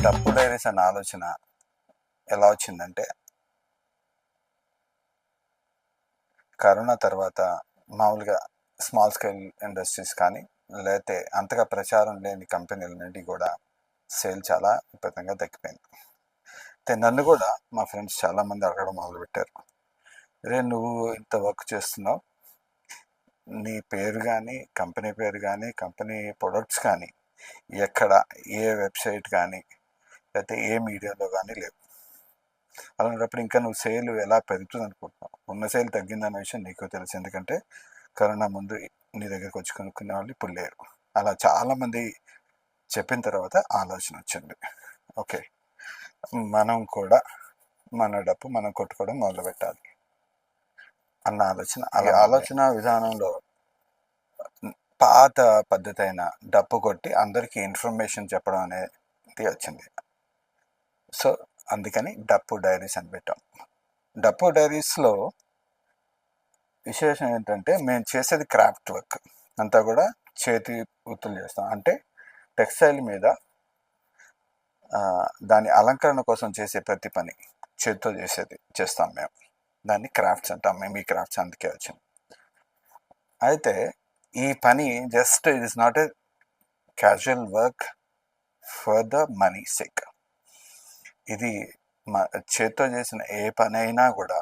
డప్పు డైరీస్ అనే ఆలోచన ఎలా వచ్చిందంటే, కరోనా తర్వాత మామూలుగా స్మాల్ స్కేల్ ఇండస్ట్రీస్ కానీ, లేకపోతే అంతగా ప్రచారం లేని కంపెనీల నుండి కూడా సేల్ చాలా విపరీతంగా తగ్గిపోయింది. అయితే నన్ను కూడా మా ఫ్రెండ్స్ చాలామంది అడగడం మొదలుపెట్టారు. రే, నువ్వు ఇంత వర్క్ చేస్తున్నావు, నీ పేరు కానీ, కంపెనీ పేరు కానీ, కంపెనీ ప్రొడక్ట్స్ కానీ ఎక్కడ ఏ వెబ్సైట్ కానీ లేకపోతే ఏ మీడియాలో కానీ లేవు. అలాంటప్పుడు ఇంకా నువ్వు సేల్ ఎలా పెరుగుతుంది అనుకుంటున్నావు? ఉన్న సేల్ తగ్గిందన్న విషయం నీకు తెలుసు, ఎందుకంటే కరోనా ముందు నీ దగ్గరికి వచ్చి కొనుక్కునే వాళ్ళు ఇప్పుడు లేరు. అలా చాలామంది చెప్పిన తర్వాత ఆలోచన వచ్చింది, ఓకే మనం కూడా మన డప్పు మనం కొట్టుకోవడం మొదలు పెట్టాలి అన్న ఆలోచన. అలా ఆలోచన విధానంలో పాత పద్ధతి అయిన డప్పు కొట్టి అందరికీ ఇన్ఫర్మేషన్ చెప్పడం అనేది వచ్చింది. సో అందుకని డప్పు డైరీస్ అని పెట్టాం. డప్పు డైరీస్లో విశేషం ఏంటంటే, మేము చేసేది క్రాఫ్ట్ వర్క్ అంతా కూడా చేతి వృత్తులు చేస్తాం. అంటే టెక్స్టైల్ మీద దాని అలంకరణ కోసం చేసే ప్రతి పని చేతితో చేస్తాం మేము. దాన్ని క్రాఫ్ట్స్ అంటాం మేము. ఈ క్రాఫ్ట్స్ అందుకే వచ్చింది. అయితే ఈ పని just it is not a casual work for the money sake. ఇది చేతితో చేసిన ఏ పని అయినా కూడా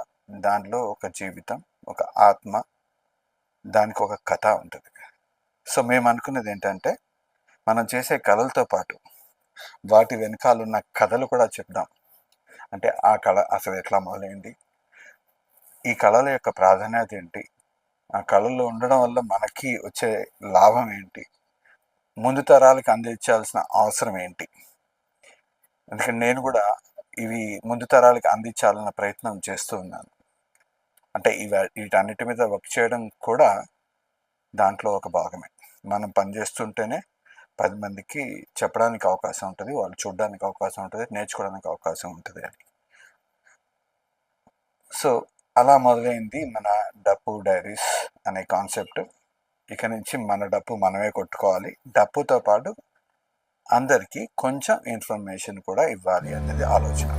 దాంట్లో ఒక జీవితం, ఒక ఆత్మ, దానికి ఒక కథ ఉంటుంది. సో మేము అనుకున్నది ఏంటంటే, మనం చేసే కళలతో పాటు వాటి వెనకాలన్న కథలు కూడా చెప్దాం. అంటే ఆ కళ అసలు ఎట్లా మొదలైంది, ఈ కళల యొక్క ప్రాధాన్యత ఏంటి, ఆ కళల్లో ఉండడం వల్ల మనకి వచ్చే లాభం ఏంటి, ముందు తరాలకు అందించాల్సిన అవసరం ఏంటి. ఎందుకంటే నేను కూడా ఇవి ముందు తరాలకు అందించాలన్న ప్రయత్నం చేస్తూ ఉన్నాను. అంటే వీటన్నిటి మీద వర్క్ చేయడం కూడా దాంట్లో ఒక భాగమే. మనం పనిచేస్తుంటేనే 10 మందికి చెప్పడానికి అవకాశం ఉంటుంది, వాళ్ళు చూడడానికి అవకాశం ఉంటుంది, నేర్చుకోవడానికి అవకాశం ఉంటుంది అని. సో అలా మొదలైంది మన డప్పు డైరీస్ అనే కాన్సెప్ట్. ఇక నుంచి మన డప్పు మనమే కొట్టుకోవాలి, డప్పుతో పాటు అందరికీ కొంచెం ఇన్ఫర్మేషన్ కూడా ఇవ్వాలి అనేది ఆలోచన.